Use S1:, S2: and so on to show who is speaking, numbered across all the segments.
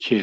S1: 6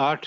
S1: 8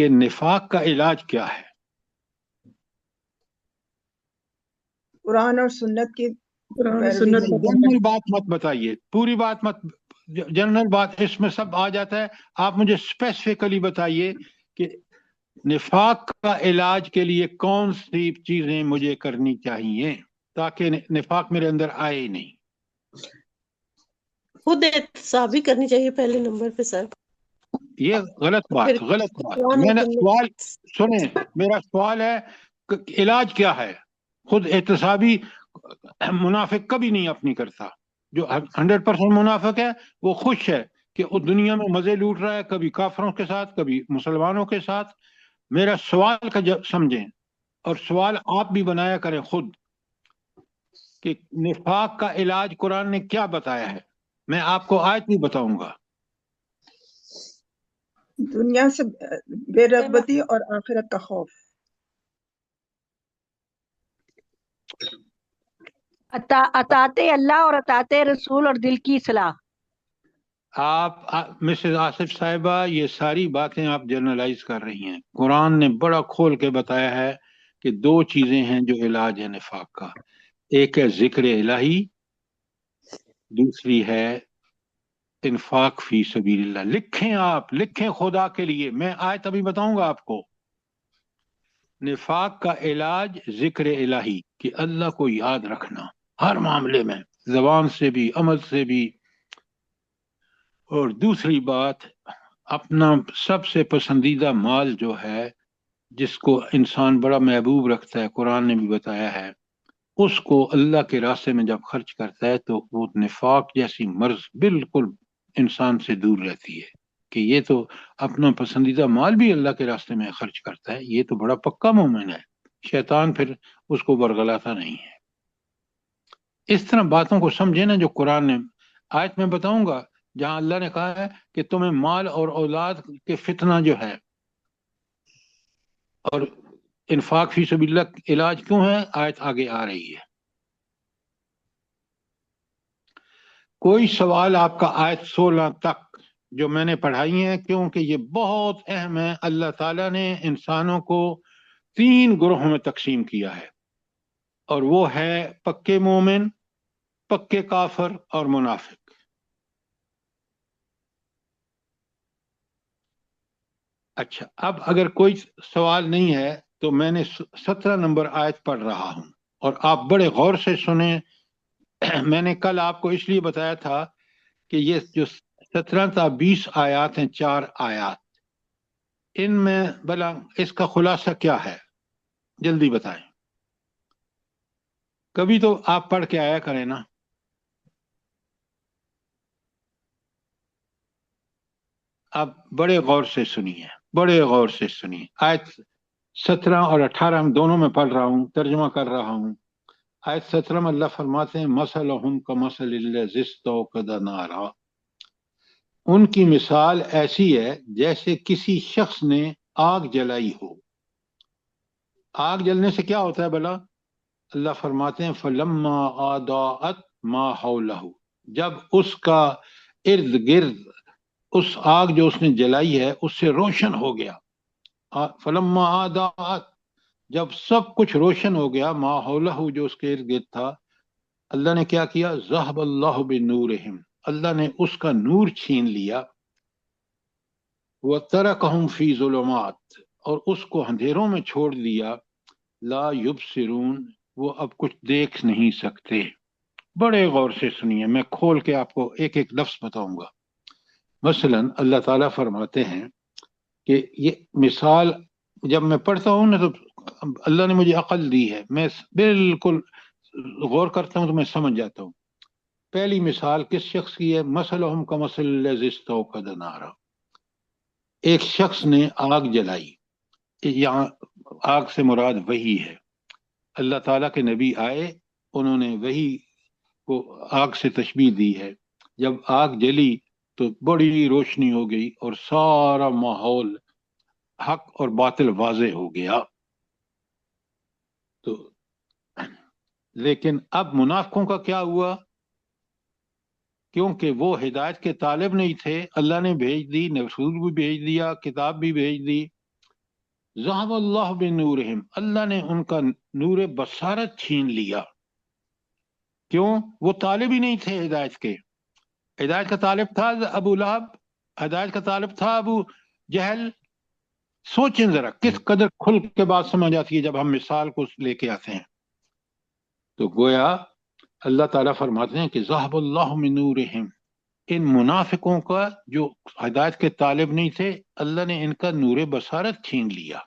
S1: کہ نفاق کا علاج کیا ہے.
S2: قرآن اور سنت کی
S3: قرآن و
S2: پیروی
S3: سنت
S2: کرنا۔
S1: جنرل بات مت بتائیے، پوری بات مت، جنرل بات اس میں سب آ جاتا ہے. آپ مجھے اسپیسیفکلی بتائیے کہ نفاق کا علاج کے لیے کون سی چیزیں مجھے کرنی چاہیے تاکہ نفاق میرے اندر آئے ہی نہیں.
S3: خود احتساب بھی کرنی چاہیے پہلے نمبر پہ سر.
S1: یہ غلط بات،
S3: پھر
S1: غلط بات.
S3: قرآن
S1: میں
S3: اور
S1: نے
S3: سنت.
S1: سوال سنیں، میرا سوال ہے کہ علاج کیا ہے. خود احتسابی منافق کبھی نہیں اپنی کرتا. جو 100% منافق ہے وہ خوش ہے کہ وہ دنیا میں مزے لوٹ رہا ہے، کبھی کافروں کے ساتھ کبھی مسلمانوں کے ساتھ. میرا سوال کا سمجھیں، اور سوال آپ بھی بنایا کریں خود کہ نفاق کا علاج قرآن نے کیا بتایا ہے. میں آپ کو آیت بھی بتاؤں گا.
S2: دنیا سے بے رغبتی اور آخرت کا خوف.
S4: اطاعت اللہ اور اطاعت رسول اور دل کی اصلاح.
S1: آپ مسز آصف صاحبہ یہ ساری باتیں آپ جنرلائز کر رہی ہیں. قرآن نے بڑا کھول کے بتایا ہے کہ دو چیزیں ہیں جو علاج ہے نفاق کا. ایک ہے ذکر الہی، دوسری ہے انفاق فی سبیل اللہ. لکھیں، آپ لکھیں خدا کے لیے. میں آیت ابھی بتاؤں گا آپ کو. نفاق کا علاج ذکر الہی، کہ اللہ کو یاد رکھنا ہر معاملے میں، زبان سے بھی عمل سے بھی. اور دوسری بات، اپنا سب سے پسندیدہ مال جو ہے جس کو انسان بڑا محبوب رکھتا ہے، قرآن نے بھی بتایا ہے، اس کو اللہ کے راستے میں جب خرچ کرتا ہے تو وہ نفاق جیسی مرض بالکل انسان سے دور رہتی ہے. کہ یہ تو اپنا پسندیدہ مال بھی اللہ کے راستے میں خرچ کرتا ہے، یہ تو بڑا پکا مومن ہے. شیطان پھر اس کو برگلاتا نہیں ہے. اس طرح باتوں کو سمجھے نا جو قرآن نے. آیت میں بتاؤں گا جہاں اللہ نے کہا ہے کہ تمہیں مال اور اولاد کے فتنہ جو ہے اور انفاق فی سبیل اللہ علاج کیوں ہے، آیت آگے آ رہی ہے. کوئی سوال آپ کا آیت 16 تک جو میں نے پڑھائی ہیں، کیونکہ یہ بہت اہم ہے. اللہ تعالیٰ نے انسانوں کو 3 گروہوں میں تقسیم کیا ہے، اور وہ ہے پکے مومن، پکے کافر اور منافق. اچھا، اب اگر کوئی سوال نہیں ہے تو میں نے 17 نمبر آیت پڑھ رہا ہوں، اور آپ بڑے غور سے سنیں. میں نے کل آپ کو اس لیے بتایا تھا کہ یہ جو 17 تا 20 آیات ہیں، 4 آیات، ان میں بلا اس کا خلاصہ کیا ہے، جلدی بتائیں. کبھی تو آپ پڑھ کے آیا کریں نا. اب بڑے غور سے سنیے، بڑے غور سے سنیے. آیت 17 اور 18 دونوں میں پڑھ رہا ہوں، ترجمہ کر رہا ہوں. آیت 17 میں اللہ فرماتے ہیں مثلہم کمثل الذی استوقد نارا. ان کی مثال ایسی ہے جیسے کسی شخص نے آگ جلائی ہو. آگ جلنے سے کیا ہوتا ہے بلا؟ اللہ فرماتے ہیں فلما اضاءت ما حولہ، جب اس کا ارد گرد اس آگ جو اس نے جلائی ہے اس سے روشن ہو گیا. فلما اضاءت، جب سب کچھ روشن ہو گیا، ما حولہ جو اس کے ارد گرد تھا، اللہ نے کیا کیا؟ ذہب اللہ بنورہم، اللہ نے اس کا نور چھین لیا. وَتَرَكَهُمْ فِي ظُلُمَاتٍ، اور اس کو اندھیروں میں چھوڑ دیا. لا یبصرون، وہ اب کچھ دیکھ نہیں سکتے. بڑے غور سے سنیے، میں کھول کے آپ کو ایک ایک لفظ بتاؤں گا. مثلا اللہ تعالیٰ فرماتے ہیں کہ یہ مثال جب میں پڑھتا ہوں نا تو اللہ نے مجھے عقل دی ہے، میں بالکل غور کرتا ہوں تو میں سمجھ جاتا ہوں. پہلی مثال کس شخص کی ہے؟ مثلہم کمثل الذی استوقد نارا، ایک شخص نے آگ جلائی. یہاں آگ سے مراد وحی ہے. اللہ تعالیٰ کے نبی آئے، انہوں نے وحی کو آگ سے تشبیہ دی ہے. جب آگ جلی تو بڑی روشنی ہو گئی اور سارا ماحول حق اور باطل واضح ہو گیا. تو لیکن اب منافقوں کا کیا ہوا؟ کیونکہ وہ ہدایت کے طالب نہیں تھے، اللہ نے بھیج دی، رسول بھی بھیج دیا، کتاب بھی بھیج دی، ذہب اللہ بنورہم، اللہ نے ان کا نور بصارت چھین لیا. کیوں؟ وہ طالب ہی نہیں تھے ہدایت کے. ہدایت کا طالب تھا ابو لہب، ہدایت کا طالب تھا ابو جہل. سوچیں ذرا کس قدر کھل کے بات سمجھ آتی ہے جب ہم مثال کو لے کے آتے ہیں. تو گویا اللہ تعالیٰ فرماتے ہیں کہ ذہب اللہ من نورہم، ان منافقوں کا جو ہدایت کے طالب نہیں تھے، اللہ نے ان کا نور بصارت چھین لیا.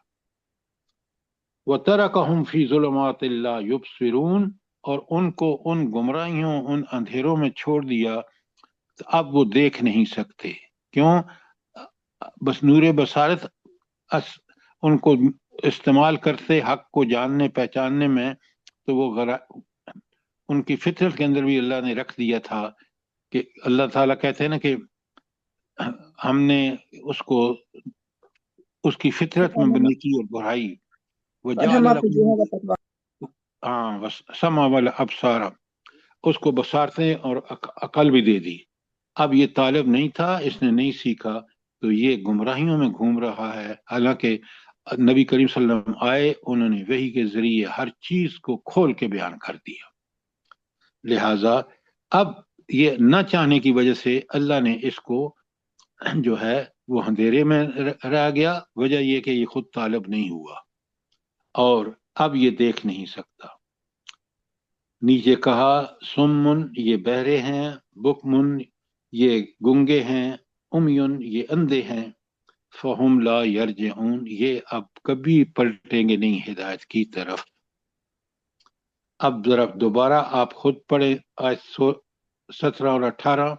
S1: وَتَرَكَهُمْ فِي ظُلُمَاتِ لَا يُبْصِرُونَ، اور ان کو ان گمراہیوں، ان اندھیروں میں چھوڑ دیا، اب وہ دیکھ نہیں سکتے. کیوں؟ بس نور بصارت ان کو استعمال کرتے حق کو جاننے پہچاننے میں، تو وہ ان کی فطرت کے اندر بھی اللہ نے رکھ دیا تھا کہ اللہ تعالیٰ کہتے ہیں نا کہ ہم نے اس کو اس کی فطرت میں بنی کی اور بڑھائی. وجعل لكم، ہاں بس سمع والابصار، اس کو بصارتیں اور عقل بھی دے دی. اب یہ طالب نہیں تھا، اس نے نہیں سیکھا، تو یہ گمراہیوں میں گھوم رہا ہے. حالانکہ نبی کریم صلی اللہ علیہ وسلم آئے، انہوں نے وحی کے ذریعے ہر چیز کو کھول کے بیان کر دیا. لہٰذا اب یہ نہ چاہنے کی وجہ سے اللہ نے اس کو جو ہے وہ اندھیرے میں رہ گیا. وجہ یہ کہ یہ خود طالب نہیں ہوا اور اب یہ دیکھ نہیں سکتا. نیچے کہا سمن، یہ بہرے ہیں، بکمن، یہ گنگے ہیں، امیون، یہ اندھے ہیں، فہم لا یرجعون، یہ اب کبھی پلٹیں گے نہیں ہدایت کی طرف. اب ذرا دوبارہ آپ خود پڑھیں آیت 17 اور 18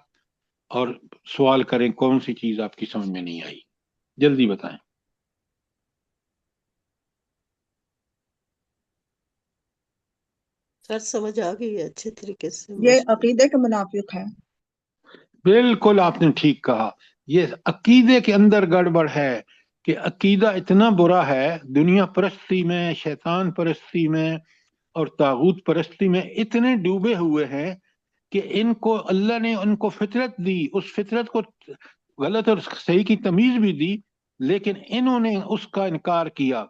S1: اور سوال کریں کون سی چیز آپ کی سمجھ میں نہیں آئی. جلدی بتائیں.
S3: سر سمجھ آ گئی ہے اچھے طریقے سے.
S2: یہ عقیدے کے منافق ہے.
S1: بالکل آپ نے ٹھیک کہا. یہ عقیدے کے اندر گڑبڑ ہے کہ عقیدہ اتنا برا ہے، دنیا پرستی میں، شیطان پرستی میں اور طاغوت پرستی میں اتنے ڈوبے ہوئے ہیں کہ ان کو اللہ نے ان کو فطرت دی، اس فطرت کو غلط اور صحیح کی تمیز بھی دی، لیکن انہوں نے اس کا انکار کیا.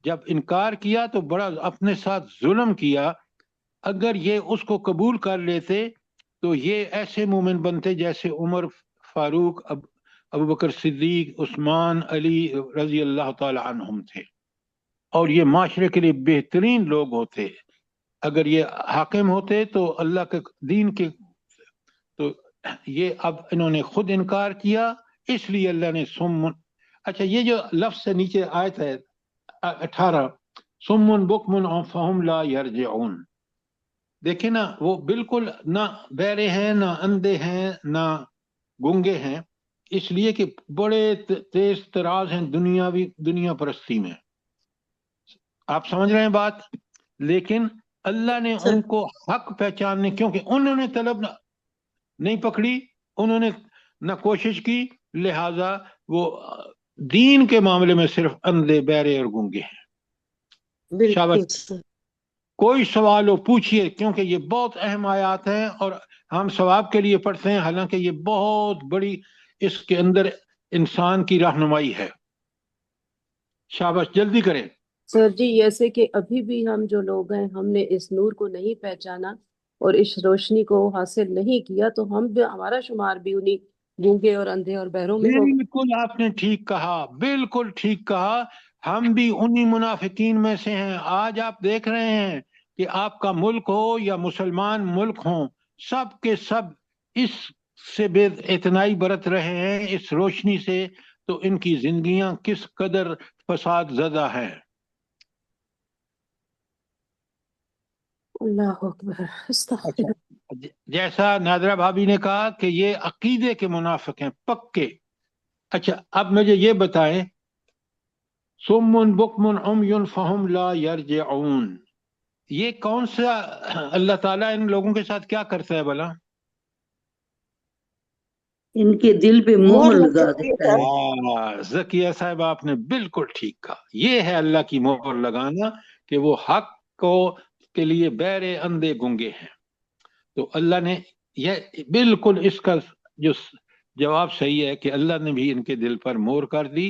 S1: جب انکار کیا تو بڑا اپنے ساتھ ظلم کیا. اگر یہ اس کو قبول کر لیتے تو یہ ایسے مومن بنتے جیسے عمر فاروق، ابو بکر صدیق، عثمان، علی رضی اللہ تعالی عنہم تھے، اور یہ معاشرے کے لیے بہترین لوگ ہوتے. اگر یہ حاکم ہوتے تو اللہ کے دین کے، تو یہ اب انہوں نے خود انکار کیا، اس لیے اللہ نے سمن. اچھا یہ جو لفظ سے نیچے آیت ہے 18، سمن بکمن فہم لا یرجعون، دیکھیں نا وہ بالکل نہ بہرے ہیں، نہ اندھے ہیں، نہ گنگے ہیں، اس لیے کہ بڑے تیز تراز ہیں دنیا پرستی میں. آپ سمجھ رہے ہیں بات؟ لیکن اللہ نے ان کو حق پہچاننے، کیونکہ انہوں نے طلب نہیں پکڑی، انہوں نے نہ کوشش کی، لہذا وہ دین کے معاملے میں صرف اندھے، بہرے اور گنگے ہیں.
S3: بالکل سر.
S1: کوئی سوال ہو پوچھئے، کیونکہ یہ بہت اہم آیات ہیں اور ہم ثواب کے لیے پڑھتے ہیں، حالانکہ یہ بہت بڑی اس کے اندر انسان کی رہنمائی ہے. شاباش، جلدی کریں.
S5: سر جی جیسے کہ ابھی بھی ہم جو لوگ ہیں، ہم نے اس نور کو نہیں پہچانا اور اس روشنی کو حاصل نہیں کیا، تو ہم بھی، ہمارا شمار بھی انہی گونگے اور اندھے اور بہروں میں ہوگا.
S1: بالکل آپ نے ٹھیک کہا، بالکل ٹھیک کہا. ہم بھی انہی منافقین میں سے ہیں. آج آپ دیکھ رہے ہیں کہ آپ کا ملک ہو یا مسلمان ملک ہوں، سب کے سب اس سے بے اعتنائی برت رہے ہیں، اس روشنی سے. تو ان کی زندگیاں کس قدر فساد زدہ ہیں.
S5: اللہ اکبر، استغفر.
S1: جیسا نادرہ بھابی نے کہا کہ یہ عقیدے کے منافق ہیں پکے. اچھا اب مجھے یہ بتائیں، سمن بکمن عمی فہم لا یرجعون، یہ کون سا اللہ تعالیٰ ان لوگوں کے ساتھ کیا کرتا ہے بھلا؟
S6: ان کے دل پہ مہر لگا دیتا ہے.
S1: ذکیہ صاحب آپ نے بالکل ٹھیک کہا. یہ ہے اللہ کی مہر لگانا کہ وہ حق کو کے لیے بہرے، اندھے، گنگے ہیں. تو اللہ نے یہ بالکل اس کا جو جواب صحیح ہے کہ اللہ نے بھی ان کے دل پر مہر کر دی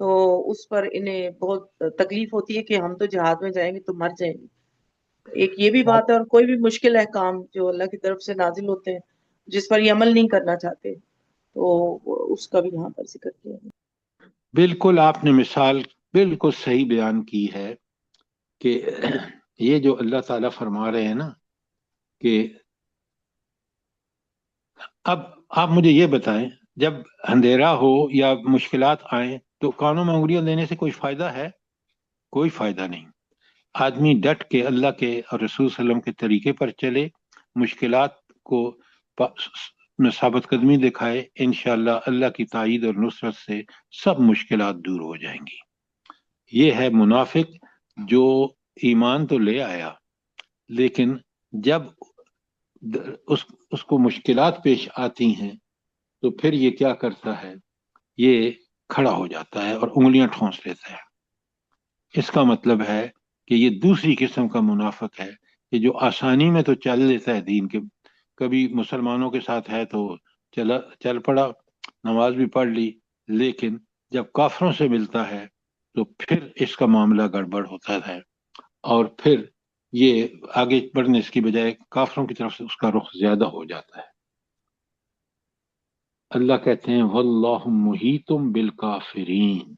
S7: تو اس پر انہیں بہت تکلیف ہوتی ہے کہ ہم تو جہاد میں جائیں گے تو مر جائیں گے. ایک یہ بھی بات ہے، اور کوئی بھی مشکل احکام جو اللہ کی طرف سے نازل ہوتے ہیں جس پر یہ عمل نہیں کرنا چاہتے تو اس کا بھی یہاں پر ذکر کیا ہے.
S1: بالکل آپ نے مثال بالکل صحیح بیان کی ہے کہ یہ جو اللہ تعالیٰ فرما رہے ہیں نا کہ اب آپ مجھے یہ بتائیں، جب اندھیرا ہو یا مشکلات آئیں تو کانوں میں انگلیاں دینے سے کوئی فائدہ ہے؟ کوئی فائدہ نہیں. آدمی ڈٹ کے اللہ کے اور رسول صلی اللہ علیہ وسلم کے طریقے پر چلے، مشکلات کو میں ثابت قدمی دکھائے، انشاءاللہ اللہ کی تائید اور نصرت سے سب مشکلات دور ہو جائیں گی. یہ ہے منافق جو ایمان تو لے آیا لیکن جب اس کو مشکلات پیش آتی ہیں تو پھر یہ کیا کرتا ہے، یہ کھڑا ہو جاتا ہے اور انگلیاں ٹھونس لیتا ہے. اس کا مطلب ہے کہ یہ دوسری قسم کا منافق ہے کہ جو آسانی میں تو چل لیتا ہے دین کے، کبھی مسلمانوں کے ساتھ ہے تو چل پڑا، نماز بھی پڑھ لی، لیکن جب کافروں سے ملتا ہے تو پھر اس کا معاملہ گڑبڑ ہوتا ہے اور پھر یہ آگے بڑھنے اس کی بجائے کافروں کی طرف سے اس کا رخ زیادہ ہو جاتا ہے. اللہ کہتے ہیں واللہ محیط بالکافرین،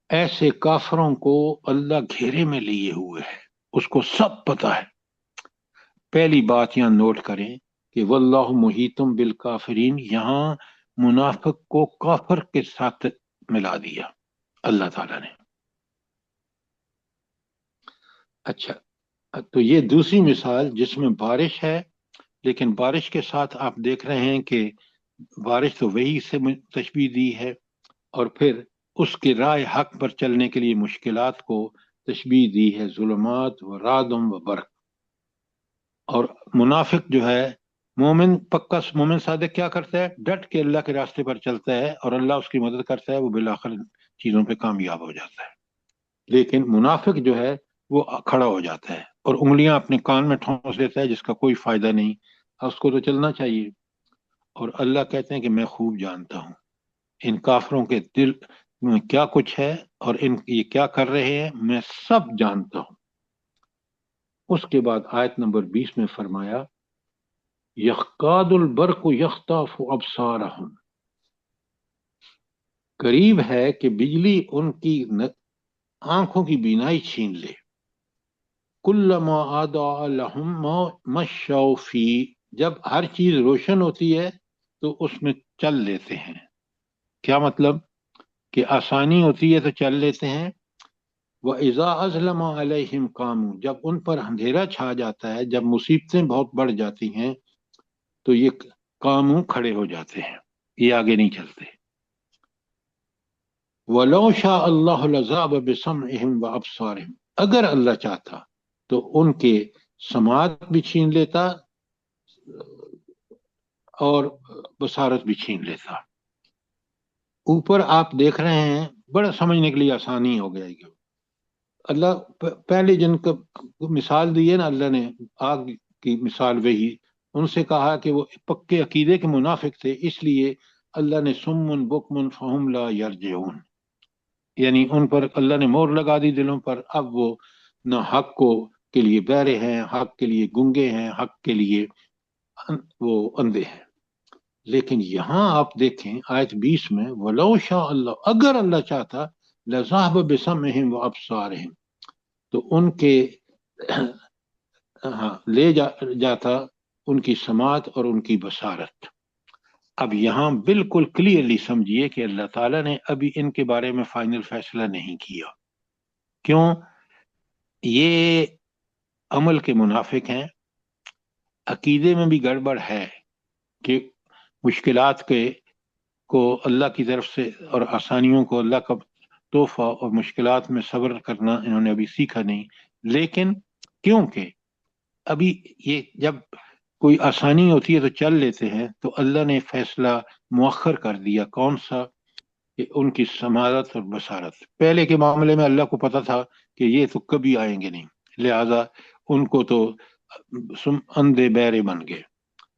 S1: ایسے کافروں کو اللہ گھیرے میں لیے ہوئے ہے، اس کو سب پتا ہے. پہلی بات یہاں نوٹ کریں کہ واللہ محیط بالکافرین، یہاں منافق کو کافر کے ساتھ ملا دیا اللہ تعالیٰ نے. اچھا، تو یہ دوسری مثال جس میں بارش ہے، لیکن بارش کے ساتھ آپ دیکھ رہے ہیں کہ بارش تو وہی سے تشبیہ دی ہے، اور پھر اس کے راہ حق پر چلنے کے لیے مشکلات کو تشبیہ دی ہے ظلمات و رعدم و برق. اور منافق جو ہے، مومن پکا مومن صادق کیا کرتا ہے؟ ڈٹ کے اللہ کے راستے پر چلتا ہے اور اللہ اس کی مدد کرتا ہے، وہ بالآخر چیزوں پہ کامیاب ہو جاتا ہے. لیکن منافق جو ہے وہ کھڑا ہو جاتا ہے اور انگلیاں اپنے کان میں ٹھونس لیتا ہے، جس کا کوئی فائدہ نہیں، اس کو تو چلنا چاہیے. اور اللہ کہتے ہیں کہ میں خوب جانتا ہوں ان کافروں کے دل میں کیا کچھ ہے اور یہ کیا کر رہے ہیں، میں سب جانتا ہوں. اس کے بعد آیت نمبر 20 میں فرمایا یخکاد البرق یخطف ابصارہم، قریب ہے کہ بجلی ان کی آنکھوں کی بینائی چھین لے. کلما اضاء لہم مشوا فیہ، جب ہر چیز روشن ہوتی ہے تو اس میں چل لیتے ہیں. کیا مطلب؟ کہ آسانی ہوتی ہے تو چل لیتے ہیں. وَإِذَا أَظْلَمَ عَلَيْهِمْ قَامُوا، جب ان پر اندھیرا چھا جاتا ہے، جب مصیبتیں بہت بڑھ جاتی ہیں تو یہ قاموا کھڑے ہو جاتے ہیں، یہ آگے نہیں چلتے. وَلَوْ شَاءَ اللَّهُ لَذَهَبَ بِسَمْعِهِمْ وَأَبْصَارِهِمْ، اگر اللہ چاہتا تو ان کے سماعت بھی چھین لیتا اور بصارت بھی چھین لیتا. اوپر آپ دیکھ رہے ہیں، بڑا سمجھنے کے لیے آسانی ہو گیا ہے. اللہ پہلے جن کا مثال دی ہے نا، اللہ نے آگ کی مثال وہی، ان سے کہا کہ وہ پکے عقیدے کے منافق تھے، اس لیے اللہ نے سمن بکمن فہم لا یرجعون، یعنی ان پر اللہ نے مور لگا دی دلوں پر، اب وہ نہ حق کو کے لیے بہرے ہیں، حق کے لیے گنگے ہیں، حق کے لیے وہ اندھے ہیں. لیکن یہاں آپ دیکھیں آیت 20 میں وَلَوْ شَاءَ اللَّهُ، اگر اللہ چاہتا لَذَهَبَ بِسَمْعِهِمْ وَأَبْصَارِهِمْ، تو ان کے لے جاتا ان کی سماعت اور ان کی بصارت. اب یہاں بالکل کلیئرلی سمجھیے کہ اللہ تعالیٰ نے ابھی ان کے بارے میں فائنل فیصلہ نہیں کیا. کیوں؟ یہ عمل کے منافق ہیں، عقیدے میں بھی گڑبڑ ہے کہ مشکلات کو اللہ کی طرف سے اور آسانیوں کو اللہ کا تحفہ اور مشکلات میں صبر کرنا انہوں نے ابھی سیکھا نہیں. لیکن کیونکہ ابھی یہ جب کوئی آسانی ہوتی ہے تو چل لیتے ہیں، تو اللہ نے فیصلہ مؤخر کر دیا. کون سا؟ کہ ان کی سماعت اور بصارت. پہلے کے معاملے میں اللہ کو پتا تھا کہ یہ تو کبھی آئیں گے نہیں، لہذا ان کو تو اندھے بہرے بن گئے،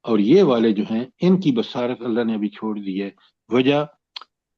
S1: اور یہ والے جو ہیں ان کی بصارت اللہ نے ابھی چھوڑ دی ہے. وجہ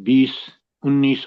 S1: 20, 19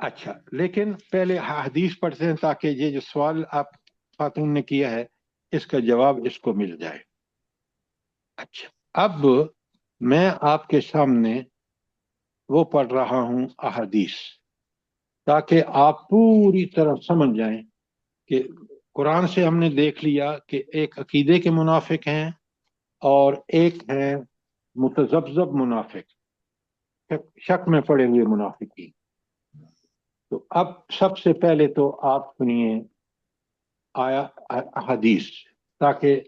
S1: اچھا، لیکن پہلے حدیث پڑھتے ہیں تاکہ یہ جو سوال آپ خاتون نے کیا ہے اس کا جواب اس کو مل جائے. اچھا، اب میں آپ کے سامنے وہ پڑھ رہا ہوں احادیث تاکہ آپ پوری طرح سمجھ جائیں کہ قرآن سے ہم نے دیکھ لیا کہ ایک عقیدے کے منافق ہیں اور ایک ہیں متذبذب منافق، شک میں پڑے ہوئے منافقین. تو اب سب سے پہلے تو آپ سنیے آیا حدیث، تاکہ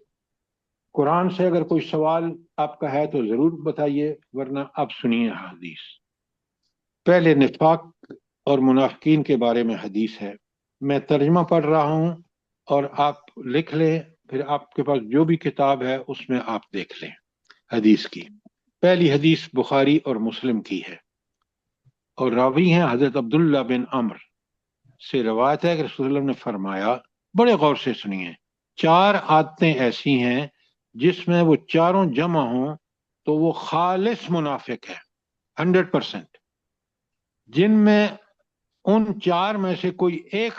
S1: قرآن سے اگر کوئی سوال آپ کا ہے تو ضرور بتائیے، ورنہ اب سنیے حدیث. پہلے نفاق اور منافقین کے بارے میں حدیث ہے، میں ترجمہ پڑھ رہا ہوں اور آپ لکھ لیں، پھر آپ کے پاس جو بھی کتاب ہے اس میں آپ دیکھ لیں حدیث کی. پہلی حدیث بخاری اور مسلم کی ہے اور راوی ہیں حضرت عبداللہ بن عمر سے روایت ہے کہ رسول اللہ نے فرمایا، بڑے غور سے سنیے، 4 عادتیں ایسی ہیں جس میں وہ چاروں جمع ہوں تو وہ خالص منافق ہے 100%. جن میں ان 4 میں سے کوئی ایک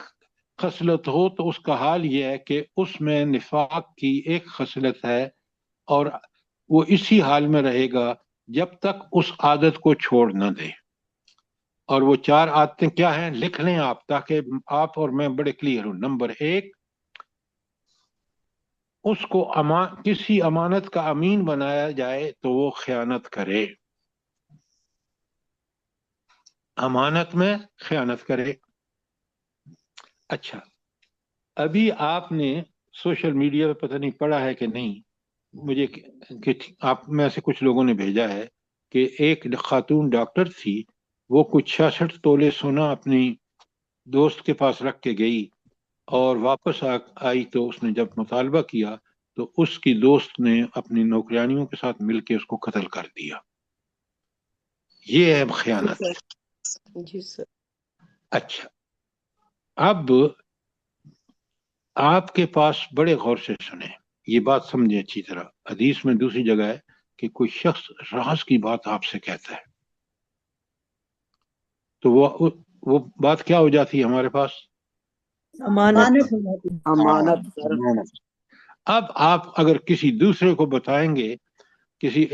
S1: خصلت ہو تو اس کا حال یہ ہے کہ اس میں نفاق کی ایک خصلت ہے اور وہ اسی حال میں رہے گا جب تک اس عادت کو چھوڑ نہ دے. اور وہ 4 عادتیں کیا ہیں لکھ لیں آپ تاکہ آپ اور میں بڑے کلیئر ہوں. نمبر 1، اس کو کسی امانت کا امین بنایا جائے تو وہ خیانت کرے، امانت میں خیانت کرے. اچھا، ابھی آپ نے سوشل میڈیا پہ پتہ نہیں پڑھا ہے کہ نہیں، مجھے آپ میں سے کچھ لوگوں نے بھیجا ہے کہ ایک خاتون ڈاکٹر تھی، وہ کچھ 66 تولے سونا اپنی دوست کے پاس رکھ کے گئی اور واپس آئی تو اس نے جب مطالبہ کیا تو اس کی دوست نے اپنی نوکرانیوں کے ساتھ مل کے اس کو قتل کر دیا. یہ ہے خیانت.
S3: جی سر.
S1: اچھا، اب آپ کے پاس بڑے غور سے سنیں، یہ بات سمجھیں اچھی طرح. حدیث میں دوسری جگہ ہے کہ کوئی شخص راز کی بات آپ سے کہتا ہے تو وہ بات کیا ہو جاتی ہے ہمارے پاس؟
S7: امانت.
S8: امانت.
S1: اب آپ اگر کسی دوسرے کو بتائیں گے کسی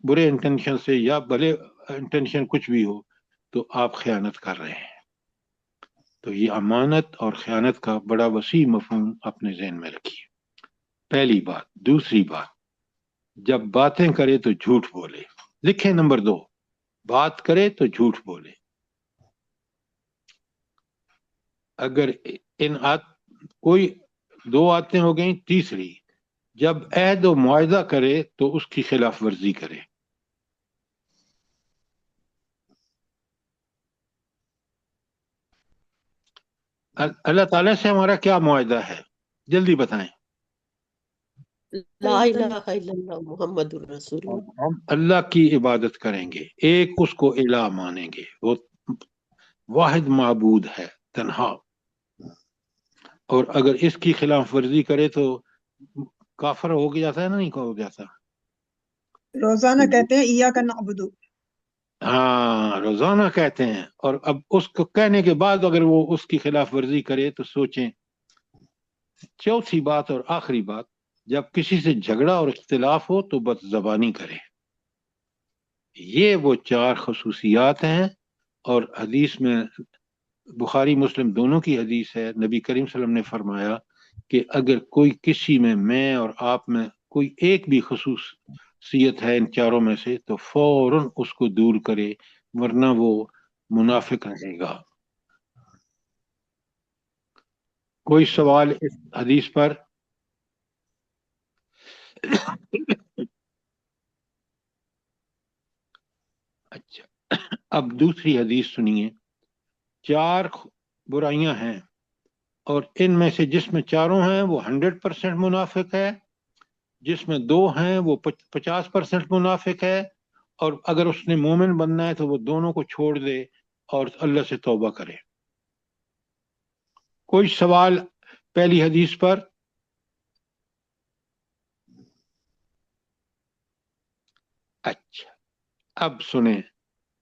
S1: برے انٹینشن سے یا بھلے انٹینشن کچھ بھی ہو تو آپ خیانت کر رہے ہیں. تو یہ امانت اور خیانت کا بڑا وسیع مفہوم اپنے ذہن میں رکھیے، پہلی بات. دوسری بات، جب باتیں کرے تو جھوٹ بولے. لکھیں نمبر 2، بات کرے تو جھوٹ بولے. اگر کوئی 2 عادتیں ہو گئیں، تیسری، جب عہد و معاہدہ کرے تو اس کی خلاف ورزی کرے. اللہ تعالیٰ سے ہمارا کیا معاہدہ ہے؟ جلدی بتائیں.
S3: لا الہ الا اللہ محمد الرسول اللہ.
S1: ہم اللہ کی عبادت کریں گے، ایک اس کو الہ مانیں گے، وہ واحد معبود ہے تنہا. اور اگر اس کی خلاف ورزی کرے تو کافر ہو جاتا ہے نا، نہیں ہو جاتا؟
S2: روزانہ کہتے ہیں ایاک نعبد.
S1: ہاں، روزانہ کہتے ہیں، اور اب اس کو کہنے کے بعد اگر وہ اس کی خلاف ورزی کرے تو سوچیں. چوتھی بات اور آخری بات، جب کسی سے جھگڑا اور اختلاف ہو تو بد زبانی کرے. یہ وہ 4 خصوصیات ہیں، اور حدیث میں بخاری مسلم دونوں کی حدیث ہے، نبی کریم صلی اللہ علیہ وسلم نے فرمایا کہ اگر کوئی کسی میں اور آپ میں کوئی ایک بھی خصوصیت ہے ان 4 میں سے تو فوراً اس کو دور کرے، ورنہ وہ منافق رہے گا. کوئی سوال اس حدیث پر؟ اچھا، اب دوسری حدیث سنیے. 4 برائیاں ہیں اور ان میں سے جس میں 4 ہیں وہ 100% منافق ہے، جس میں 2 ہیں وہ 50% منافق ہے، اور اگر اس نے مومن بننا ہے تو وہ دونوں کو چھوڑ دے اور اللہ سے توبہ کرے. کوئی سوال پہلی حدیث پر؟ اچھا، اب سنیں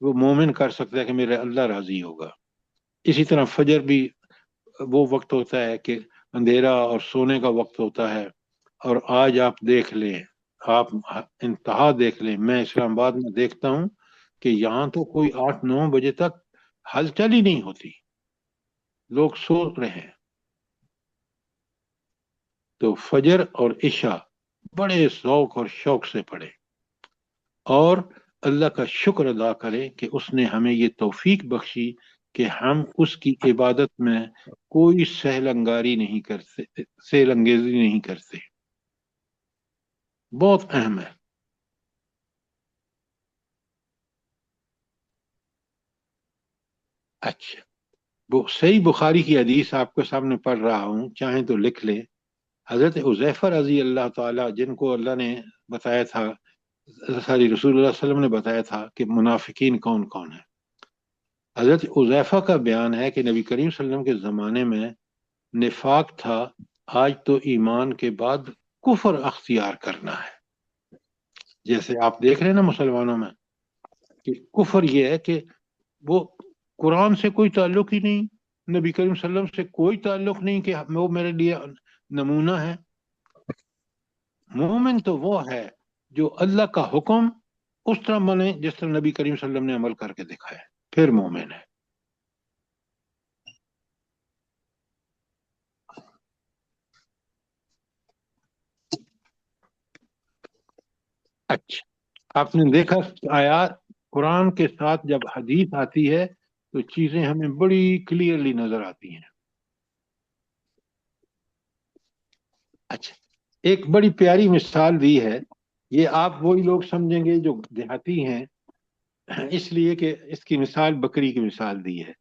S1: وہ مومن کر سکتا ہے کہ میرے اللہ راضی ہوگا. اسی طرح فجر بھی وہ وقت ہوتا ہے کہ اندھیرا اور سونے کا وقت ہوتا ہے. اور آج آپ دیکھ لیں، آپ انتہا دیکھ لیں، میں اسلام آباد میں دیکھتا ہوں کہ یہاں تو کوئی 8-9 بجے تک ہلچل ہی نہیں ہوتی، لوگ سو رہے ہیں. تو فجر اور عشاء بڑے ذوق اور شوق سے پڑھے اور اللہ کا شکر ادا کرے کہ اس نے ہمیں یہ توفیق بخشی کہ ہم اس کی عبادت میں کوئی سہل انگاری نہیں کرتے، سہل انگیزی نہیں کرتے. بہت اہم ہے. اچھا، وہ صحیح بخاری کی حدیث آپ کے سامنے پڑھ رہا ہوں، چاہیں تو لکھ لیں. حضرت حذیفہ رضی اللہ تعالی، جن کو اللہ نے بتایا تھا، رسول اللہ صلی اللہ علیہ وسلم نے بتایا تھا کہ منافقین کون کون ہیں. حضرت حذیفہ کا بیان ہے کہ نبی کریم صلی اللہ علیہ وسلم کے زمانے میں نفاق تھا، آج تو ایمان کے بعد کفر اختیار کرنا ہے. جیسے آپ دیکھ رہے ہیں نا مسلمانوں میں کہ کفر یہ ہے کہ وہ قرآن سے کوئی تعلق ہی نہیں، نبی کریم صلی اللہ علیہ وسلم سے کوئی تعلق نہیں کہ وہ میرے لیے نمونہ ہے. مومن تو وہ ہے جو اللہ کا حکم اس طرح مانے جس طرح نبی کریم صلی اللہ علیہ وسلم نے عمل کر کے دکھایا، پھر مومن ہے. اچھا، آپ نے دیکھا آیات قرآن کے ساتھ جب حدیث آتی ہے تو چیزیں ہمیں بڑی کلیئرلی نظر آتی ہیں. اچھا، ایک بڑی پیاری مثال دی ہے، یہ آپ وہی لوگ سمجھیں گے جو دیہاتی ہیں، اس لیے کہ اس کی مثال بکری کی مثال دی ہے.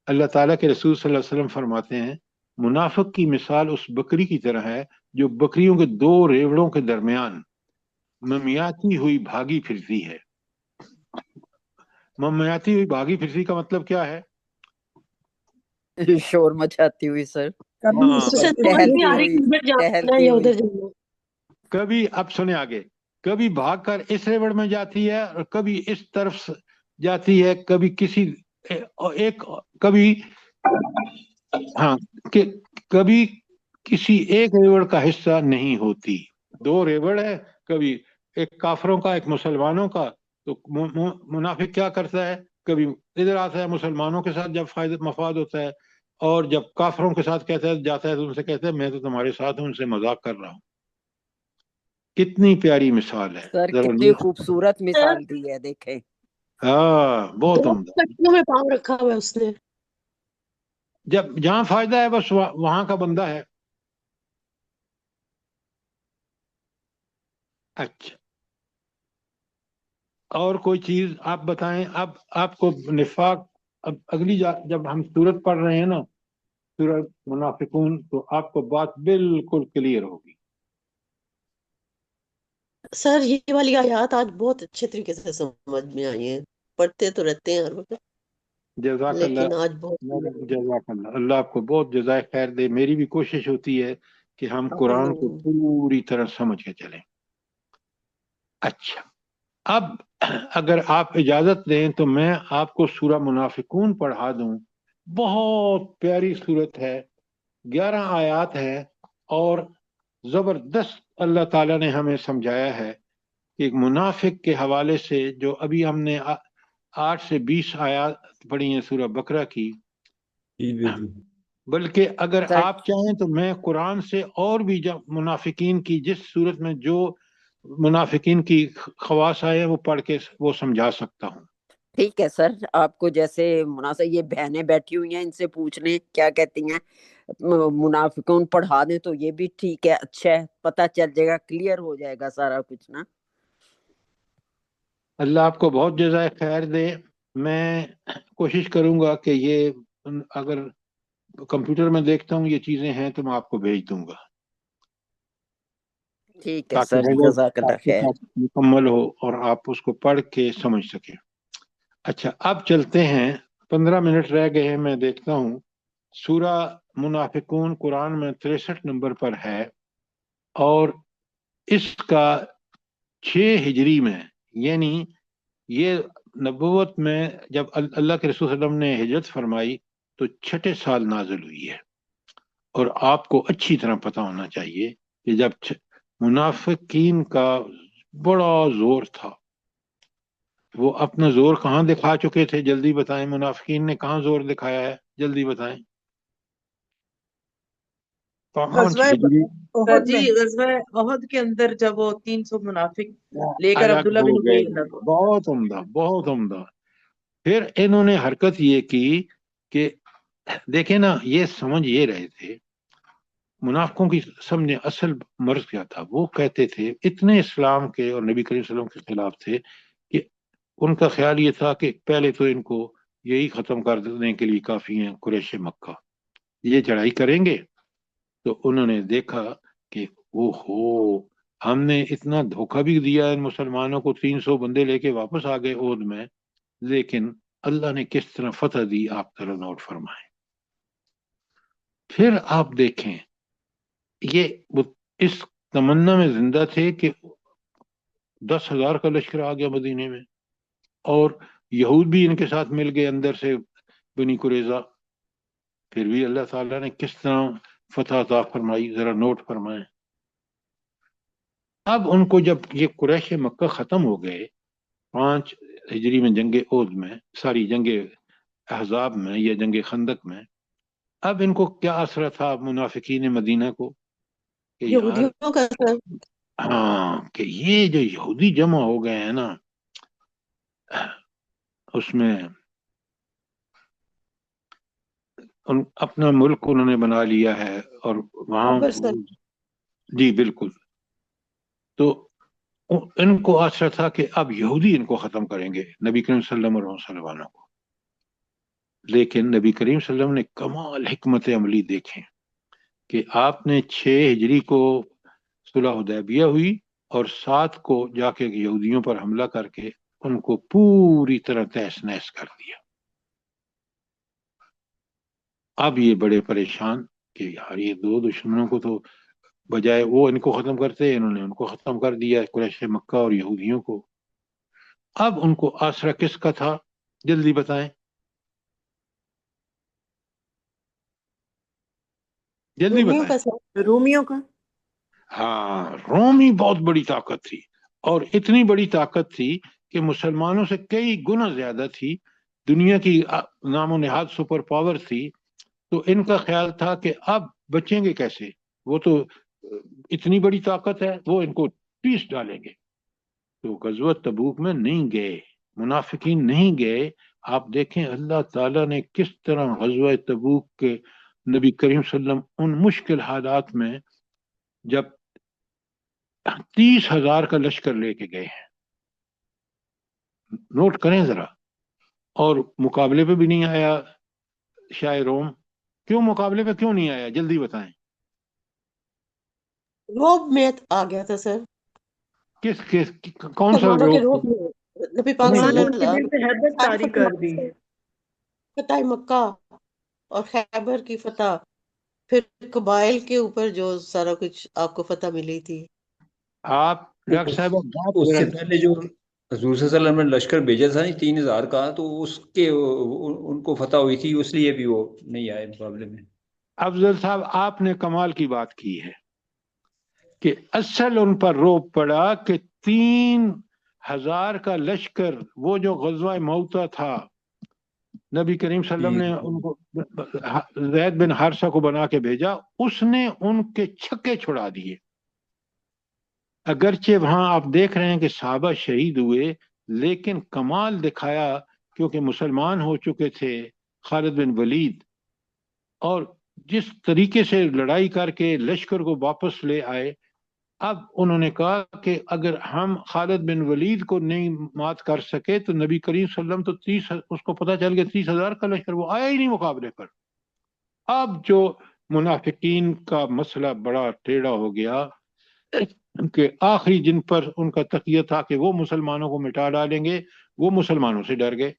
S1: اللہ تعالیٰ کے رسول صلی اللہ علیہ وسلم فرماتے ہیں منافق کی مثال اس بکری کی طرح ہے جو بکریوں کے 2 ریوڑوں کے درمیان ممیاتی ہوئی بھاگی پھرتی ہے. ممیاتی ہوئی بھاگی پھرتی کا مطلب کیا ہے؟
S8: شور مچاتی ہوئی سر،
S2: کبھی
S1: ہاں،
S2: اس
S3: اسے
S2: طرف
S3: سمجھ نہیں
S8: ٹہلتی
S3: آ رہی
S8: ہوئی،
S3: کدھر جانا ہے
S8: ٹہلتی
S3: یا
S8: ہوئی.
S3: ادھر جانا ہے.
S1: کبھی اب سنیں آگے، کبھی بھاگ کر اس ریوڑ میں جاتی ہے اور کبھی اس طرف جاتی ہے، کبھی کسی ایک کبھی ہاں کہ کبھی کسی ایک ریوڑ کا حصہ نہیں ہوتی. 2 ریوڑ ہے، کبھی ایک کافروں کا ایک مسلمانوں کا. تو منافق کیا کرتا ہے؟ کبھی ادھر آتا ہے مسلمانوں کے ساتھ جب فائدہ مفاد ہوتا ہے، اور جب کافروں کے ساتھ کہتا ہے جاتا ہے تو ان سے کہتا ہے میں تو تمہارے ساتھ ہوں، ان سے مذاق کر رہا ہوں. کتنی پیاری مثال ہے
S8: سر
S1: ذرا
S8: کتنی خوبصورت مثال دی ہے، دیکھیں.
S1: ہاں، بہت
S3: 2
S1: عمدہ.
S3: پٹیوں میں پاؤں رکھا ہوا ہے اس نے.
S1: جب جہاں فائدہ ہے بس وہاں کا بندہ ہے. اچھا، اور کوئی چیز آپ بتائیں. اب آپ کو نفاق، اب اگلی جب ہم سورت پڑھ رہے ہیں نا، سورت منافقون، تو آپ کو بات بالکل کلیئر ہوگی.
S3: سر یہ والی آیات آج بہت اچھے طریقے سے سمجھ میں آئی ہیں، پڑھتے تو رہتے ہیں ہر وقت
S1: جزاک
S3: لیکن
S1: اللہ.
S3: آج بہت
S1: جزاک اللہ، اللہ آپ کو بہت جزائے خیر دے. میری بھی کوشش ہوتی ہے کہ ہم قرآن کو پوری طرح سمجھ کے چلیں. اچھا، اب اگر آپ اجازت دیں تو میں آپ کو سورہ منافقون پڑھا دوں. بہت پیاری سورت ہے، 11 آیات ہے، اور زبردست اللہ تعالیٰ نے ہمیں سمجھایا ہے کہ ایک منافق کے حوالے سے جو ابھی ہم نے 8 سے 20 آیات پڑھی ہیں سورہ بقرہ کی. بلکہ اگر
S8: سر
S1: آپ چاہیں تو میں قرآن سے اور بھی منافقین کی جس صورت میں جو منافقین کی خواص آئے وہ پڑھ کے وہ سمجھا سکتا ہوں.
S8: ٹھیک ہے سر، آپ کو جیسے مناسب. یہ بہنیں بیٹھی ہوئی ہیں، ان سے پوچھ لیں کیا کہتی ہیں. منافقون پڑھا دیں تو یہ بھی ٹھیک ہے، اچھا ہے، پتہ چل جائے گا، کلیئر ہو جائے گا سارا کچھ نا.
S1: اللہ آپ کو بہت جزائے خیر دے. میں کوشش کروں گا کہ یہ اگر کمپیوٹر میں دیکھتا ہوں یہ چیزیں ہیں تو میں آپ کو بھیج دوں گا
S8: ٹھیک ہے
S1: تاکہ
S8: سر،
S1: وہ
S8: جزاک اللہ
S1: آپ کے
S8: خیر.
S1: پاس مکمل ہو اور آپ اس کو پڑھ کے سمجھ سکیں. اچھا، اب چلتے ہیں. 15 منٹ رہ گئے ہیں. میں دیکھتا ہوں سورہ منافقون قرآن میں 63 نمبر پر ہے، اور اس کا 6 ہجری میں، یعنی یہ نبوت میں جب اللہ کے رسول صلی اللہ علیہ وسلم نے ہجرت فرمائی تو 6 سال نازل ہوئی ہے، اور آپ کو اچھی طرح پتہ ہونا چاہیے کہ جب منافقین کا بڑا زور تھا، وہ اپنا زور کہاں دکھا چکے تھے؟ جلدی بتائیں، منافقین نے کہاں زور دکھایا ہے؟ جلدی بتائیں کہاں؟
S2: غزوہ
S1: ہجری
S2: احد
S7: جی
S2: میں
S7: غزوہ احد کے اندر جب وہ 300 منافق لے کر
S1: الگ
S7: عبداللہ
S1: ہو
S7: بن
S1: گئے،
S7: ابی الگ ہو
S1: بہت عمدہ، بہت عمدہ۔ پھر انہوں نے حرکت یہ کی کہ دیکھیں نا، یہ سمجھ یہ رہے تھے، منافقوں کی سمجھے اصل مرض کیا تھا؟ وہ کہتے تھے، اتنے اسلام کے اور نبی کریم صلی اللہ علیہ وسلم کے خلاف تھے کہ ان کا خیال یہ تھا کہ پہلے تو ان کو یہی ختم کر دینے کے لیے کافی ہیں قریش مکہ، یہ چڑھائی کریں گے۔ تو انہوں نے دیکھا کہ او ہو، ہم نے اتنا دھوکہ بھی دیا ان مسلمانوں کو، 300 بندے لے کے واپس آ گئے عہد میں، لیکن اللہ نے کس طرح فتح دی آپ ذرا نوٹ فرمائیں۔ پھر آپ دیکھیں، یہ اس تمنا میں زندہ تھے کہ 10,000 کا لشکر آ گیا مدینے میں، اور یہود بھی ان کے ساتھ مل گئے اندر سے، بنی قریظہ۔ پھر بھی اللہ تعالیٰ نے کس طرح فتح عطا فرمائی، ذرا نوٹ فرمائیں۔ اب ان کو جب یہ قریش مکہ ختم ہو گئے 5 ہجری میں، جنگ احد میں، ساری جنگ احزاب میں یا جنگ خندق میں، اب ان کو کیا اثر تھا منافقین مدینہ کو کہ یار،
S3: یہودیوں کا سر
S1: ہاں، کہ یہ جو یہودی جمع ہو گئے ہیں نا، اس میں اپنا ملک انہوں نے بنا لیا ہے، اور وہاں
S3: خبر سر
S1: جی بالکل، تو ان کو آسرا تھا کہ اب یہودی ان کو ختم کریں گے، نبی کریم صلی اللہ علیہ وسلم اور مسلمانوں کو۔ لیکن نبی کریم صلی اللہ علیہ وسلم نے کمال حکمت عملی دیکھیں کہ آپ نے 6 ہجری کو صلح حدیبیہ ہوئی، اور 7 کو جا کے یہودیوں پر حملہ کر کے ان کو پوری طرح تہس نہس کر دیا۔ اب یہ بڑے پریشان کہ یار، یہ دو دشمنوں کو تو بجائے وہ ان کو ختم کرتے، انہوں نے ان کو ختم کر دیا، قریش مکہ اور یہودیوں کو۔ اب ان کو آسرا کس کا تھا؟ جلدی بتائیں، جلدی
S3: رومیوں
S1: بتائیں۔
S3: کا سر
S8: رومیوں کا۔
S1: ہاں، رومی بہت بڑی طاقت تھی، اور اتنی بڑی طاقت تھی کہ مسلمانوں سے کئی گنا زیادہ تھی، دنیا کی نام و نہاد سپر پاور تھی۔ تو ان کا خیال تھا کہ اب بچیں گے کیسے، وہ تو اتنی بڑی طاقت ہے، وہ ان کو پیس ڈالیں گے۔ تو غزوہ تبوک میں نہیں گئے، منافقین نہیں گئے۔ آپ دیکھیں اللہ تعالیٰ نے کس طرح غزوہ تبوک کے نبی کریم صلی اللہ علیہ وسلم ان مشکل حالات میں جب 30,000 کا لشکر لے کے گئے ہیں، نوٹ کریں ذرا، اور مقابلے پہ بھی نہیں آیا شاہ روم۔ کیوں مقابلے پہ کیوں نہیں آیا؟ جلدی بتائیں۔
S3: روب میں آ گیا تھا سر،
S1: کس کون سا
S3: مسلمانوں کے
S1: روک؟
S3: روب میں نبی پاک
S1: نہیں،
S3: صلی
S7: مسلمانوں کے
S3: اللہ
S7: دل پہ
S3: علیہ
S7: حیبت طاری کر دی۔
S3: فتح مکہ اور خیبر کی فتح، پھر قبائل کے اوپر جو سارا کچھ آپ کو فتح ملی تھی۔
S1: آپ ڈاکٹر
S9: اس
S1: صاحب بات
S9: اس سے
S1: ذرا-
S9: پہلے جو حضور صلی اللہ علیہ وسلم نے لشکر بھیجا تھا 3,000 کا، تو اس کے ان کو فتح ہوئی تھی، اس لیے بھی وہ نہیں آئے مقابلے میں۔
S1: افضل صاحب آپ نے کمال کی بات کی ہے کہ اصل ان پر روب پڑا کہ 3,000 کا لشکر، وہ جو غزوہ موتا تھا، نبی کریم صلی اللہ علیہ وسلم نے ان کو زید بن حارثہ کو بنا کے بھیجا، اس نے ان کے چھکے چھڑا دیے۔ اگرچہ وہاں آپ دیکھ رہے ہیں کہ صحابہ شہید ہوئے، لیکن کمال دکھایا، کیونکہ مسلمان ہو چکے تھے خالد بن ولید، اور جس طریقے سے لڑائی کر کے لشکر کو واپس لے آئے۔ اب انہوں نے کہا کہ اگر ہم خالد بن ولید کو نہیں مات کر سکے تو نبی کریم صلی اللہ علیہ وسلم تو اس کو پتہ چل گیا 30,000 کا لشکر، وہ آیا ہی نہیں مقابلے پر۔ اب جو منافقین کا مسئلہ بڑا ٹیڑھا ہو گیا کہ آخری جن پر ان کا تقیہ تھا کہ وہ مسلمانوں کو مٹا ڈالیں گے، وہ مسلمانوں سے ڈر گئے،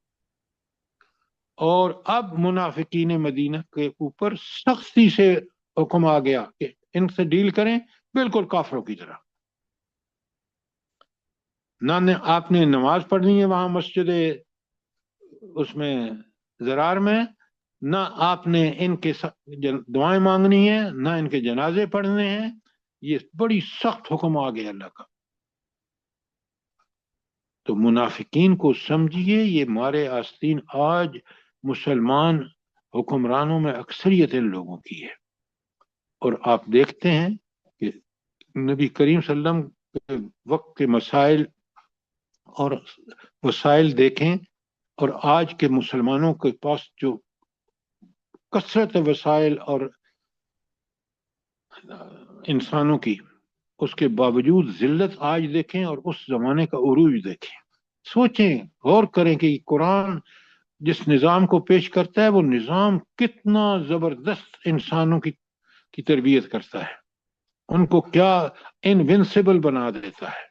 S1: اور اب منافقین مدینہ کے اوپر سختی سے حکم آ گیا کہ ان سے ڈیل کریں بالکل کافروں کی طرح۔ نہ آپ نے نماز پڑھنی ہے وہاں مسجد اس میں زرار میں، نہ آپ نے ان کے دعائیں مانگنی ہے، نہ ان کے جنازے پڑھنے ہیں. یہ بڑی سخت حکم آ گیا اللہ کا. تو منافقین کو سمجھیے، یہ مارے آستین آج مسلمان حکمرانوں میں اکثریت ان لوگوں کی ہے. اور آپ دیکھتے ہیں کہ نبی کریم صلی اللہ علیہ وسلم کے وقت کے مسائل اور وسائل دیکھیں، اور آج کے مسلمانوں کے پاس جو کثرت وسائل اور انسانوں کی، اس کے باوجود ذلت آج دیکھیں اور اس زمانے کا عروج دیکھیں. سوچیں، غور کریں کہ قرآن جس نظام کو پیش کرتا ہے وہ نظام کتنا زبردست انسانوں کی تربیت کرتا ہے، ان کو کیا انوینسیبل بنا دیتا ہے.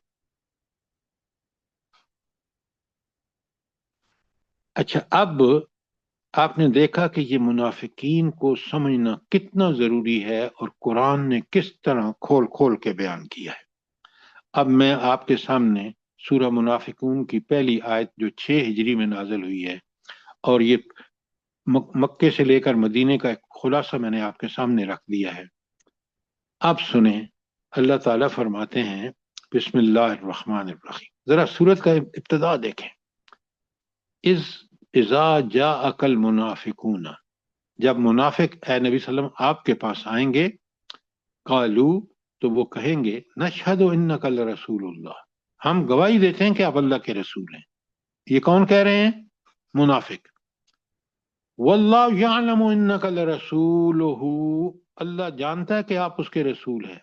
S1: اچھا، اب آپ نے دیکھا کہ یہ منافقین کو سمجھنا کتنا ضروری ہے اور قرآن نے کس طرح کھول کھول کے بیان کیا ہے. اب میں آپ کے سامنے سورہ منافقون کی پہلی آیت جو 6 ہجری میں نازل ہوئی ہے، اور یہ مکے سے لے کر مدینے کا ایک خلاصہ میں نے آپ کے سامنے رکھ دیا ہے. آپ سنیں، اللہ تعالیٰ فرماتے ہیں بسم اللہ الرحمن الرحیم. ذرا سورت کا ابتدا دیکھیں. اذا جاءک المنافقون، جب منافق اے نبی صلی اللہ علیہ وسلم آپ کے پاس آئیں گے، قالو، تو وہ کہیں گے نشہد انک لرسول اللہ، ہم گواہی دیتے ہیں کہ آپ اللہ کے رسول ہیں. یہ کون کہہ رہے ہیں؟ منافق. واللہ یعلم انک لرسولہ، اللہ جانتا ہے کہ آپ اس کے رسول ہیں.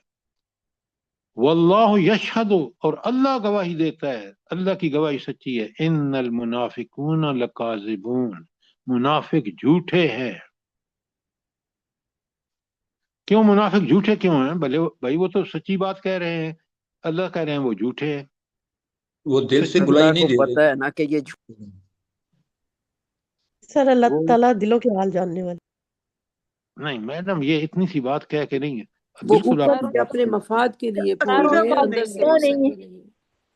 S1: واللہ یشہد، اور اللہ گواہی دیتا ہے، اللہ کی گواہی سچی ہے. ان المنافقون لکاذبون، منافق جھوٹے ہیں. کیوں منافق جھوٹے کیوں ہیں؟ بھائی وہ تو سچی بات کہہ رہے ہیں، اللہ کہہ رہے ہیں وہ جھوٹے ہیں.
S9: وہ دل سے بلائی
S8: اللہ
S9: نہیں
S8: کو
S9: دے
S8: پتہ ہے نا کہ یہ
S3: سر اللہ
S1: وہ
S3: تعالیٰ دلوں کے حال جاننے والے.
S1: نہیں میڈم، یہ اتنی سی بات کہہ کے نہیں ہے.
S5: وہ
S1: بالکل آپ
S5: اوپر سے اپنے مفاد کے لیے بول
S10: سر
S5: رہے ہیں،
S10: وہ
S5: اندر سے
S10: کیوں
S5: وہ
S10: نہیں
S5: سچے نہیں.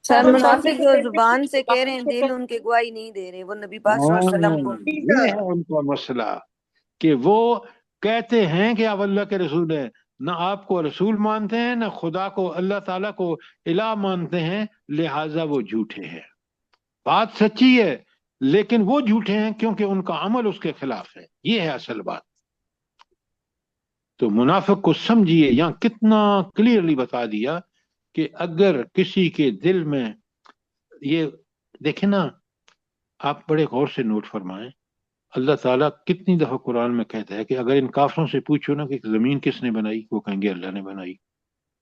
S11: سر
S10: سر
S11: منافق جو زبان سے کہہ رہے ہیں دل ان کے گواہی نہیں دے رہے. وہ نبی پاک صلی اللہ علیہ وسلم کو
S1: یہ ہے ان کا مسئلہ کہ وہ کہتے ہیں کہ آپ اللہ کے رسول ہیں، نہ آپ کو رسول مانتے ہیں، نہ خدا کو، اللہ تعالیٰ کو الہ مانتے ہیں، لہٰذا وہ جھوٹے ہیں. بات سچی ہے لیکن وہ جھوٹے ہیں کیونکہ ان کا عمل اس کے خلاف ہے. یہ ہے اصل بات. تو منافق کو سمجھیے، یہاں کتنا کلیئرلی بتا دیا کہ اگر کسی کے دل میں یہ دیکھیں نا، آپ بڑے غور سے نوٹ فرمائیں، اللہ تعالیٰ کتنی دفعہ قرآن میں کہتا ہے کہ اگر ان کافروں سے پوچھو نا کہ زمین کس نے بنائی، وہ کہیں گے اللہ نے بنائی.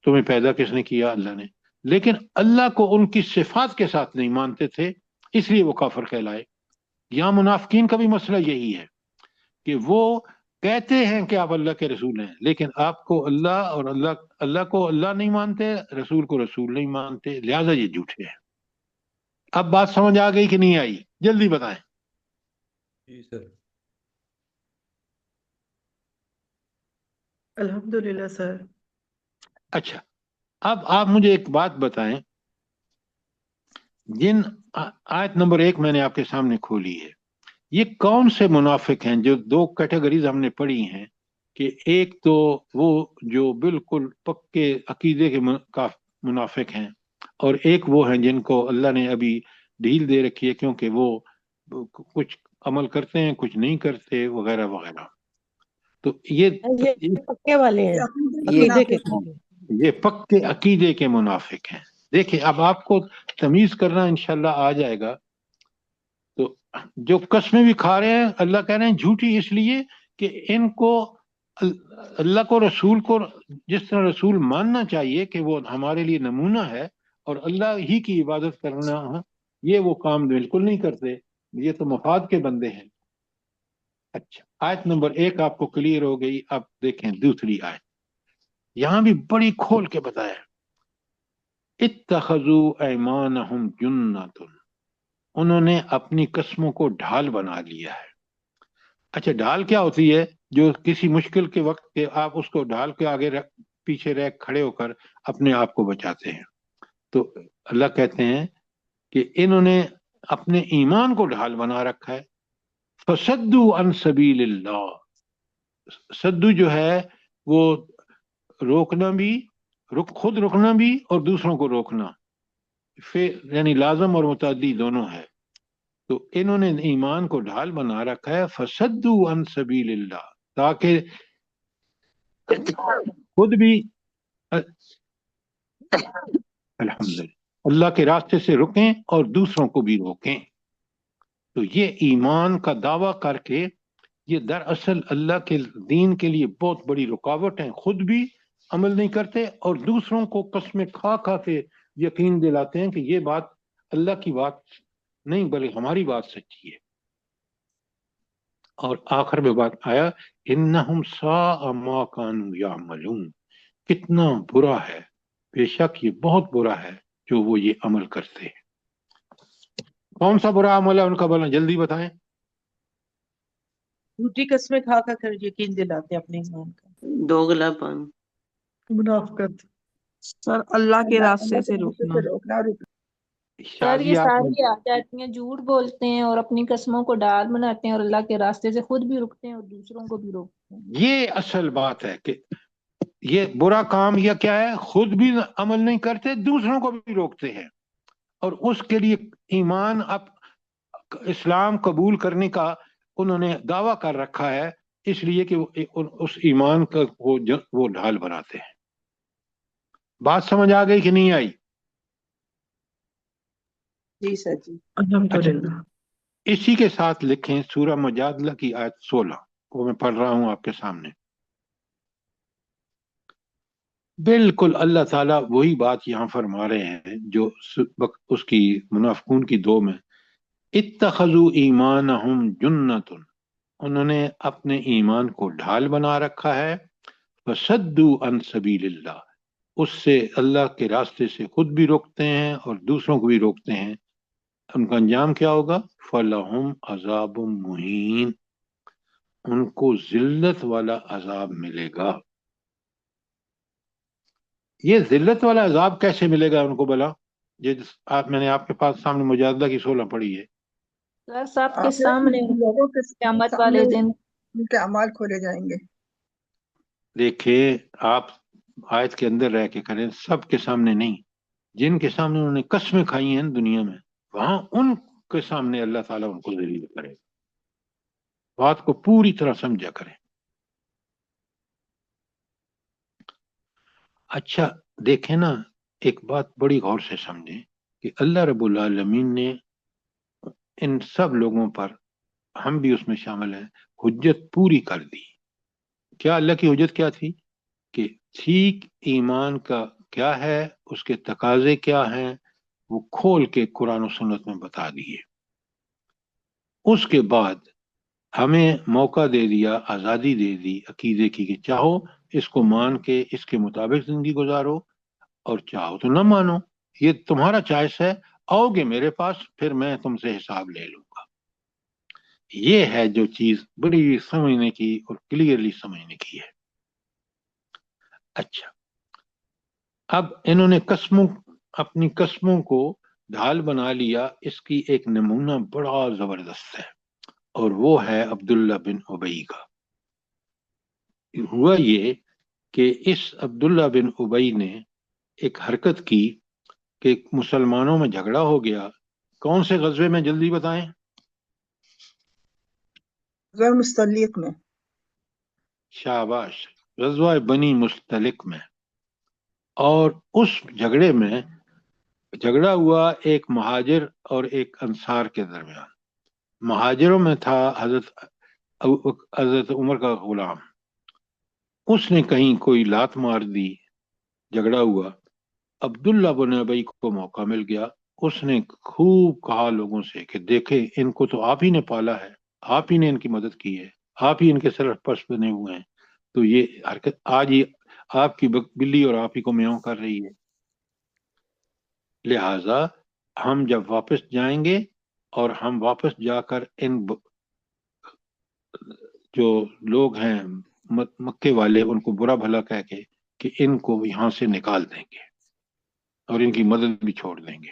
S1: تمہیں پیدا کس نے کیا؟ اللہ نے. لیکن اللہ کو ان کی صفات کے ساتھ نہیں مانتے تھے، اس لیے وہ کافر کہلائے. یہاں منافقین کا بھی مسئلہ یہی ہے کہ وہ کہتے ہیں کہ آپ اللہ کے رسول ہیں، لیکن آپ کو اللہ اور اللہ کو اللہ نہیں مانتے، رسول کو رسول نہیں مانتے، لہذا یہ جھوٹے ہیں. اب بات سمجھ آ گئی کہ نہیں آئی؟ جلدی بتائیں.
S9: جی سر.
S7: الحمدللہ سر.
S1: اچھا، اب آپ مجھے ایک بات بتائیں، جن آیت نمبر 1 میں نے آپ کے سامنے کھولی ہے، یہ کون سے منافق ہیں؟ جو 2 کیٹیگریز ہم نے پڑھی ہیں کہ ایک تو وہ جو بالکل پکے عقیدے کے منافق ہیں، اور ایک وہ ہیں جن کو اللہ نے ابھی ڈھیل دے رکھی ہے کیونکہ وہ کچھ عمل کرتے ہیں کچھ نہیں کرتے وغیرہ وغیرہ. تو یہ
S3: پکے والے ہیں، عقیدے کے.
S1: یہ پکے عقیدے کے منافق ہیں. دیکھیں اب آپ کو تمیز کرنا انشاءاللہ آ جائے گا. تو جو قسمیں بھی کھا رہے ہیں، اللہ کہہ رہے ہیں جھوٹی اس لیے کہ ان کو اللہ کو، رسول کو جس طرح رسول ماننا چاہیے کہ وہ ہمارے لیے نمونہ ہے اور اللہ ہی کی عبادت کرنا ہے، یہ وہ کام بالکل نہیں کرتے. یہ تو مفاد کے بندے ہیں. اچھا، آیت نمبر 1 آپ کو کلیئر ہو گئی. اب دیکھیں دوسری آیت، یہاں بھی بڑی کھول کے بتایا، اتخذوا ایمانہم جنۃ، انہوں نے اپنی قسموں کو ڈھال بنا لیا ہے. اچھا، ڈھال کیا ہوتی ہے؟ جو کسی مشکل کے وقت کے آپ اس کو ڈھال کے آگے پیچھے رہ کھڑے ہو کر اپنے آپ کو بچاتے ہیں. تو اللہ کہتے ہیں کہ انہوں نے اپنے ایمان کو ڈھال بنا رکھا ہے. فصدو عن سبیل اللہ، صدو جو ہے وہ روکنا بھی، خود رکنا بھی اور دوسروں کو روکنا، یعنی لازم اور متعدی دونوں ہے. تو انہوں نے ایمان کو ڈھال بنا رکھا ہے. فصدو عن سبیل اللہ، تاکہ خود بھی الحمدللہ اللہ کے راستے سے رکیں اور دوسروں کو بھی روکیں. تو یہ ایمان کا دعویٰ کر کے یہ دراصل اللہ کے دین کے لیے بہت بڑی رکاوٹ ہے. خود بھی عمل نہیں کرتے اور دوسروں کو قسمیں کھا کھا کے یقین دلاتے ہیں کہ یہ بات اللہ کی بات نہیں بلکہ ہماری بات سچی ہے. اور آخر میں بات آیا انہم ساء ما کانوا یعملون، کتنا برا ہے، بے شک یہ بہت برا ہے جو وہ یہ عمل کرتے ہیں. کون سا برا عمل ہے ان کا، بولا جلدی بتائیں.
S7: جھوٹی قسمیں کھا کر یقین دلاتے ہیں اپنے ایمان کا.
S6: دوغلا پن،
S7: منافقت.
S2: سر اللہ کے راستے سے روکنا.
S12: سر یہ
S1: شازیہ آپ نے
S12: ساری آ جاتی ہیں، جھوٹ بولتے ہیں اور اپنی قسموں کو ڈال بناتے ہیں اور اللہ کے راستے سے خود بھی رکتے ہیں اور دوسروں کو بھی روکتے ہیں.
S1: یہ اصل بات ہے کہ یہ برا کام یا کیا ہے، خود بھی عمل نہیں کرتے دوسروں کو بھی روکتے ہیں، اور اس کے لیے ایمان اسلام قبول کرنے کا انہوں نے دعویٰ کر رکھا ہے، اس لیے کہ اس ایمان کا وہ ڈھال بناتے ہیں. بات سمجھ آ گئی کہ نہیں آئی؟
S7: جی سر جی.
S2: الحمدللہ.
S1: اسی کے ساتھ لکھیں سورہ مجادلہ کی آیت 16، وہ میں پڑھ رہا ہوں آپ کے سامنے. بالکل اللہ تعالیٰ وہی بات یہاں فرما رہے ہیں جو اس کی منافقون کی دو میں، اتخذوا ایمانہم جنۃ، انہوں نے اپنے ایمان کو ڈھال بنا رکھا ہے. فصدوا عن سبیل اللہ، اس سے اللہ کے راستے سے خود بھی روکتے ہیں اور دوسروں کو بھی روکتے ہیں. ان کا انجام کیا ہوگا؟ فلہم عذاب مہین، ان کو ذلت والا عذاب ملے گا. یہ ذلت والا عذاب کیسے ملے گا ان کو بلا؟ میں نے آپ کے پاس سامنے مجادلہ کی 16 پڑھی ہے.
S12: سر سب کے سامنے
S2: لوگوں کے
S12: قیامت والے دن
S2: ان کے اعمال کھولے جائیں گے.
S1: دیکھیں آپ آیت کے اندر رہ کے کریں، سب کے سامنے نہیں، جن کے سامنے انہوں نے قسمیں کھائی ہیں دنیا میں، وہاں ان کے سامنے اللہ تعالیٰ ان کو ذلیل کرے گا. بات کو پوری طرح سمجھا کریں. اچھا دیکھیں نا، ایک بات بڑی غور سے سمجھیں کہ اللہ رب العالمین نے ان سب لوگوں پر، ہم بھی اس میں شامل ہیں، حجت پوری کر دی. کیا اللہ کی حجت کیا تھی؟ کہ ٹھیک ایمان کا کیا ہے، اس کے تقاضے کیا ہیں، وہ کھول کے قرآن و سنت میں بتا دیے. اس کے بعد ہمیں موقع دے دیا، آزادی دے دی عقیدے کی کہ چاہو اس کو مان کے اس کے مطابق زندگی گزارو اور چاہو تو نہ مانو، یہ تمہارا چوائس ہے. آؤ گے میرے پاس پھر میں تم سے حساب لے لوں گا. یہ ہے جو چیز بڑی سمجھنے کی اور کلیئرلی سمجھنے کی ہے. اچھا اب انہوں نے اپنی قسموں کو ڈھال بنا لیا. اس کی ایک نمونہ بڑا زبردست ہے اور وہ ہے عبداللہ بن ابی کا. ہوا یہ کہ اس عبداللہ بن ابی نے ایک حرکت کی کہ مسلمانوں میں جھگڑا ہو گیا. کون سے غزوے میں جلدی بتائیں؟
S2: غزوہ مستلق میں.
S1: شاباش، غزوہ بنی مستلق میں. اور اس جھگڑے میں جھگڑا ہوا ایک مہاجر اور ایک انصار کے درمیان. مہاجروں میں تھا حضرت عمر کا غلام، اس نے کہیں کوئی لات مار دی، جھگڑا ہوا. عبداللہ بن ابی کو موقع مل گیا، اس نے خوب کہا لوگوں سے کہ دیکھیں ان کو تو آپ ہی نے پالا ہے، آپ ہی نے ان کی مدد کی ہے، آپ ہی ان کے سرپرست بنے ہوئے ہیں، تو یہ حرکت آج ہی آپ کی بلی اور آپ ہی کو میاؤں کر رہی ہے. لہذا ہم جب واپس جائیں گے اور ہم واپس جا کر ان جو لوگ ہیں مکے والے ان کو برا بھلا کہہ کے کہ ان کو یہاں سے نکال دیں گے اور ان کی مدد بھی چھوڑ دیں گے.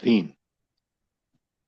S1: 3।